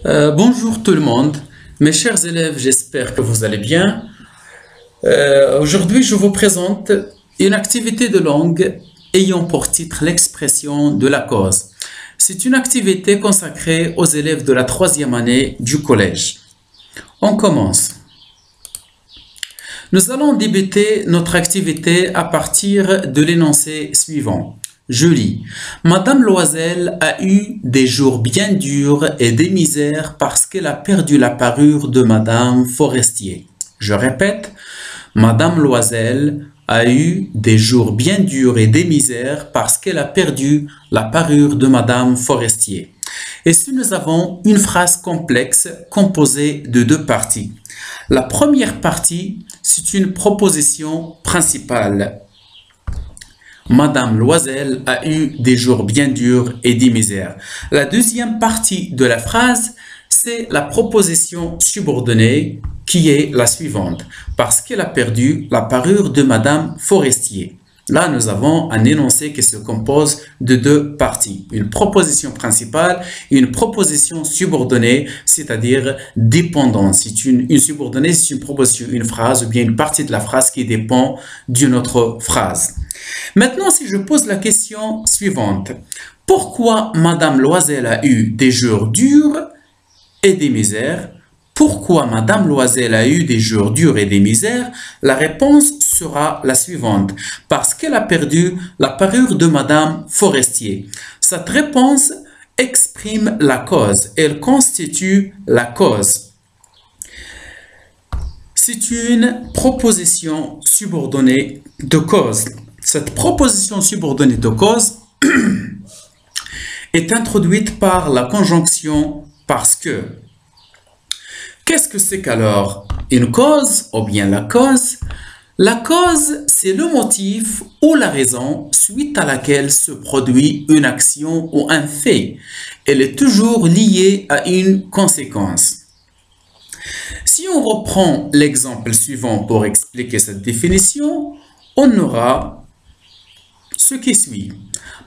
Bonjour tout le monde, mes chers élèves, j'espère que vous allez bien. Aujourd'hui, je vous présente une activité de langue ayant pour titre l'expression de la cause. C'est une activité consacrée aux élèves de la troisième année du collège. On commence. Nous allons débuter notre activité à partir de l'énoncé suivant. Je lis. Madame Loisel a eu des jours bien durs et des misères parce qu'elle a perdu la parure de Madame Forestier. Je répète. Madame Loisel a eu des jours bien durs et des misères parce qu'elle a perdu la parure de Madame Forestier. Ici, nous avons une phrase complexe composée de deux parties. La première partie, c'est une proposition principale. Madame Loisel a eu des jours bien durs et des misères. La deuxième partie de la phrase, c'est la proposition subordonnée qui est la suivante. Parce qu'elle a perdu la parure de Madame Forestier. Là, nous avons un énoncé qui se compose de deux parties. Une proposition principale et une proposition subordonnée, c'est-à-dire dépendante. C'est une subordonnée, c'est une proposition, une phrase ou bien une partie de la phrase qui dépend d'une autre phrase. Maintenant, si je pose la question suivante. Pourquoi Madame Loisel a eu des jours durs et des misères? Pourquoi Madame Loisel a eu des jours durs et des misères? La réponse sera la suivante. Parce qu'elle a perdu la parure de Madame Forestier. Cette réponse exprime la cause. Elle constitue la cause. C'est une proposition subordonnée de cause. Cette proposition subordonnée de cause est introduite par la conjonction parce que. Qu'est-ce que c'est qu'alors une cause ou bien la cause? La cause, c'est le motif ou la raison suite à laquelle se produit une action ou un fait. Elle est toujours liée à une conséquence. Si on reprend l'exemple suivant pour expliquer cette définition, on aura ce qui suit.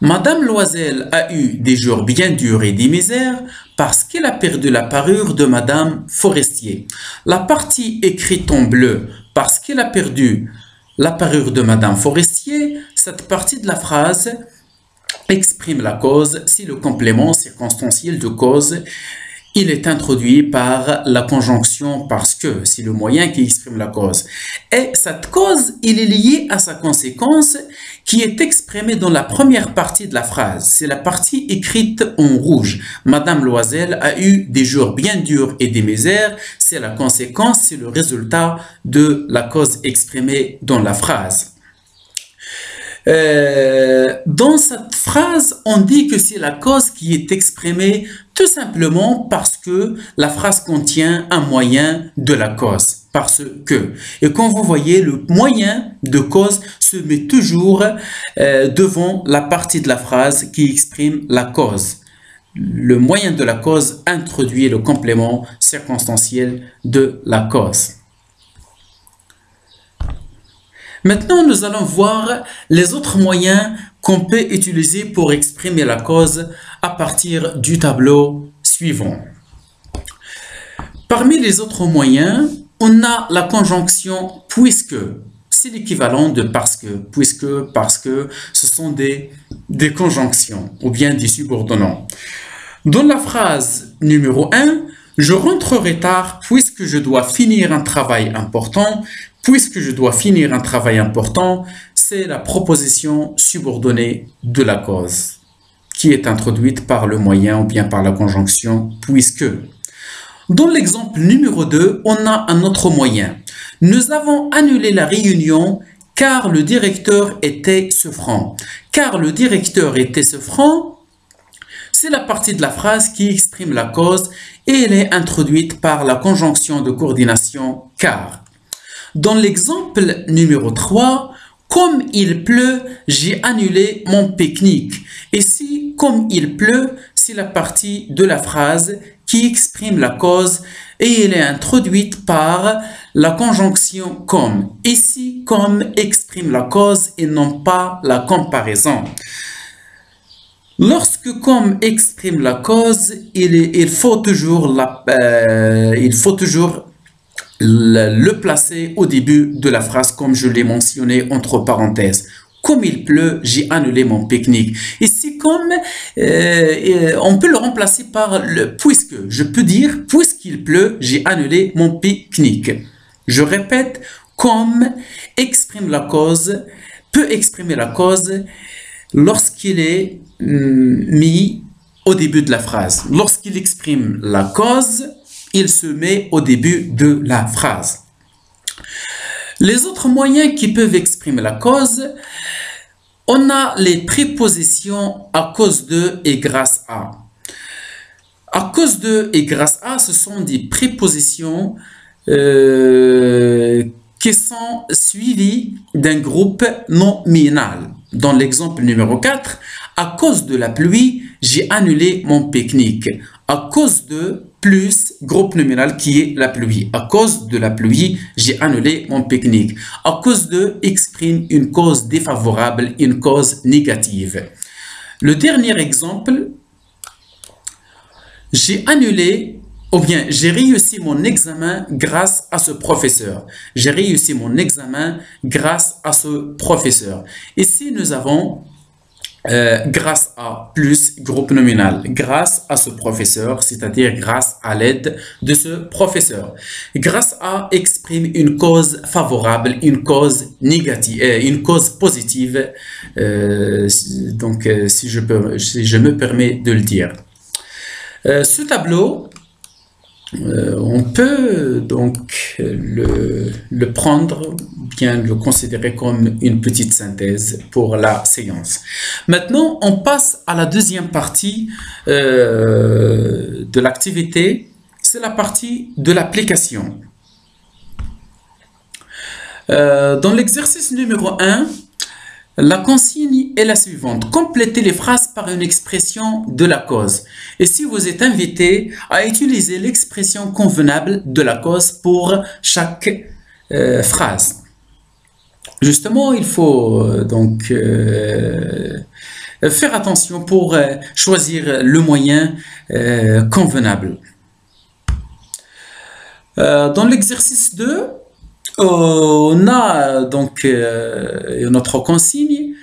Madame Loisel a eu des jours bien durs et des misères parce qu'elle a perdu la parure de Madame Forestier. La partie écrite en bleu parce qu'elle a perdu la parure de Madame Forestier, cette partie de la phrase exprime la cause si le complément circonstanciel de cause il est introduit par la conjonction parce que c'est le moyen qui exprime la cause. Et cette cause, il est lié à sa conséquence qui est exprimée dans la première partie de la phrase. C'est la partie écrite en rouge. Madame Loisel a eu des jours bien durs et des misères. C'est la conséquence, c'est le résultat de la cause exprimée dans la phrase. Dans cette phrase, on dit que c'est la cause qui est exprimée tout simplement parce que la phrase contient un moyen de la cause. Parce que. Et quand vous voyez, le moyen de cause se met toujours devant la partie de la phrase qui exprime la cause. Le moyen de la cause introduit le complément circonstanciel de la cause. Maintenant, nous allons voir les autres moyens qu'on peut utiliser pour exprimer la cause à partir du tableau suivant. Parmi les autres moyens, on a la conjonction puisque. C'est l'équivalent de parce que, puisque, parce que, ce sont des conjonctions ou bien des subordonnants. Dans la phrase numéro 1, je rentrerai tard puisque je dois finir un travail important. Puisque je dois finir un travail important, c'est la proposition subordonnée de la cause qui est introduite par le moyen ou bien par la conjonction puisque. Dans l'exemple numéro 2, on a un autre moyen. Nous avons annulé la réunion car le directeur était souffrant. Car le directeur était souffrant, c'est la partie de la phrase qui exprime la cause et elle est introduite par la conjonction de coordination car. Dans l'exemple numéro 3, comme il pleut, j'ai annulé mon pique-nique. Ici, comme il pleut, c'est la partie de la phrase qui exprime la cause et elle est introduite par la conjonction comme. Ici, comme exprime la cause et non pas la comparaison. Lorsque comme exprime la cause, il faut toujours le placer au début de la phrase, comme je l'ai mentionné entre parenthèses. Comme il pleut, j'ai annulé mon pique-nique. Ici, comme on peut le remplacer par le puisque. Je peux dire puisqu'il pleut, j'ai annulé mon pique-nique. Je répète, comme exprime la cause, peut exprimer la cause lorsqu'il est mis au début de la phrase. Lorsqu'il exprime la cause, il se met au début de la phrase. Les autres moyens qui peuvent exprimer la cause, on a les prépositions à cause de et grâce à. À cause de et grâce à, ce sont des prépositions qui sont suivies d'un groupe nominal. Dans l'exemple numéro 4, à cause de la pluie, j'ai annulé mon pique-nique. À cause de plus groupe nominal qui est la pluie. À cause de la pluie, j'ai annulé mon pique-nique. À cause de exprime une cause défavorable, une cause négative. Le dernier exemple, j'ai annulé ou bien j'ai réussi mon examen grâce à ce professeur. J'ai réussi mon examen grâce à ce professeur. Ici, nous avons grâce à plus groupe nominal, grâce à ce professeur, c'est-à-dire grâce à l'aide de ce professeur. Grâce à exprime une cause favorable, une cause négative, une cause positive, si je me permets de le dire. Ce tableau, on peut donc le prendre, bien le considérer comme une petite synthèse pour la séance. Maintenant, on passe à la deuxième partie de l'activité. C'est la partie de l'application. Dans l'exercice numéro 1, la consigne est la suivante. Complétez les phrases par une expression de la cause. Et si vous êtes invité à utiliser l'expression convenable de la cause pour chaque phrase. Justement, il faut faire attention pour choisir le moyen convenable. Dans l'exercice 2, on a donc notre consigne.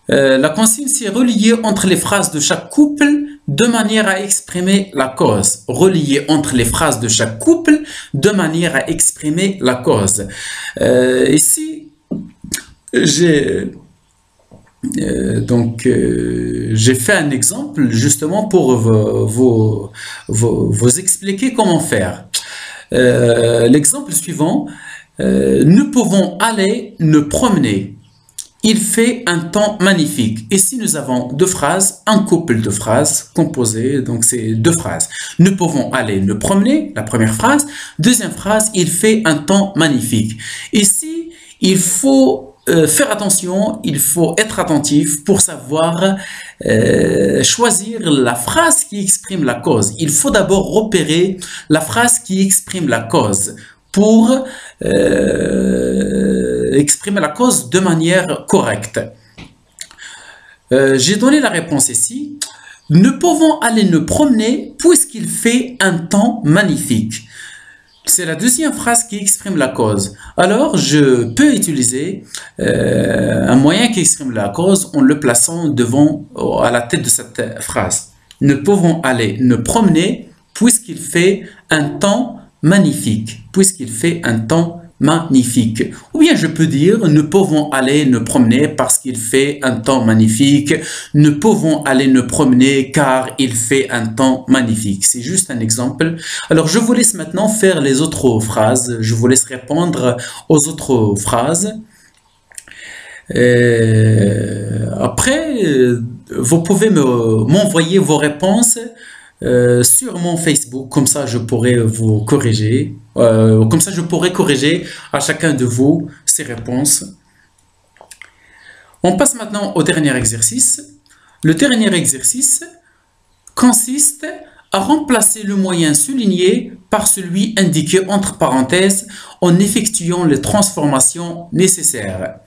La consigne, c'est relier entre les phrases de chaque couple de manière à exprimer la cause. Relier entre les phrases de chaque couple de manière à exprimer la cause. Ici, j'ai fait un exemple justement pour vous expliquer comment faire. L'exemple suivant. Nous pouvons aller nous promener. Il fait un temps magnifique. Ici, nous avons deux phrases, un couple de phrases composées, donc c'est deux phrases. Nous pouvons aller nous promener, la première phrase. Deuxième phrase, il fait un temps magnifique. Ici, il faut faire attention, il faut être attentif pour savoir choisir la phrase qui exprime la cause. Il faut d'abord repérer la phrase qui exprime la cause pour exprimer la cause de manière correcte. J'ai donné la réponse ici. Nous pouvons aller nous promener puisqu'il fait un temps magnifique. C'est la deuxième phrase qui exprime la cause. Alors, je peux utiliser un moyen qui exprime la cause en le plaçant à la tête de cette phrase. Nous pouvons aller nous promener puisqu'il fait un temps magnifique, puisqu'il fait un temps magnifique. Ou bien je peux dire, nous pouvons aller nous promener parce qu'il fait un temps magnifique. Nous pouvons aller nous promener car il fait un temps magnifique. C'est juste un exemple. Alors, je vous laisse maintenant faire les autres phrases. Je vous laisse répondre aux autres phrases. Après, vous pouvez m'envoyer vos réponses sur mon Facebook, comme ça je pourrais vous corriger, comme ça je pourrais corriger à chacun de vous ces réponses. On passe maintenant au dernier exercice. Le dernier exercice consiste à remplacer le moyen souligné par celui indiqué entre parenthèses en effectuant les transformations nécessaires.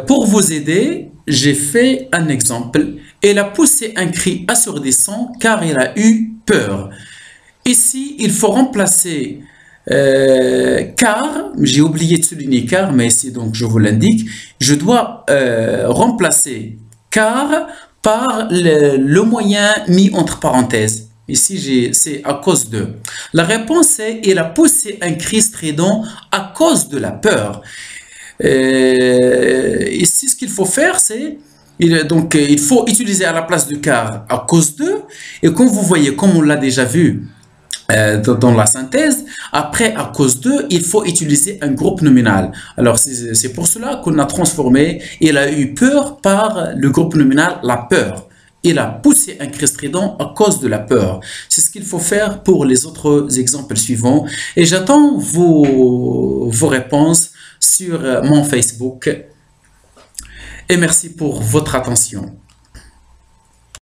Pour vous aider, j'ai fait un exemple Elle a poussé un cri assourdissant car elle a eu peur. Ici, il faut remplacer car, j'ai oublié de souligner car, mais ici donc je vous l'indique, je dois remplacer car par le moyen mis entre parenthèses. Ici, c'est à cause de. La réponse est, il a poussé un cri strident à cause de la peur. Ici, ce qu'il faut faire, c'est, il faut utiliser à la place de car à cause de, et comme vous voyez, comme on l'a déjà vu, dans la synthèse, après à cause de, il faut utiliser un groupe nominal. Alors c'est pour cela qu'on a transformé il a eu peur par le groupe nominal la peur. Il a poussé un cri strident à cause de la peur. C'est ce qu'il faut faire pour les autres exemples suivants. Et j'attends vos réponses sur mon Facebook. Et merci pour votre attention.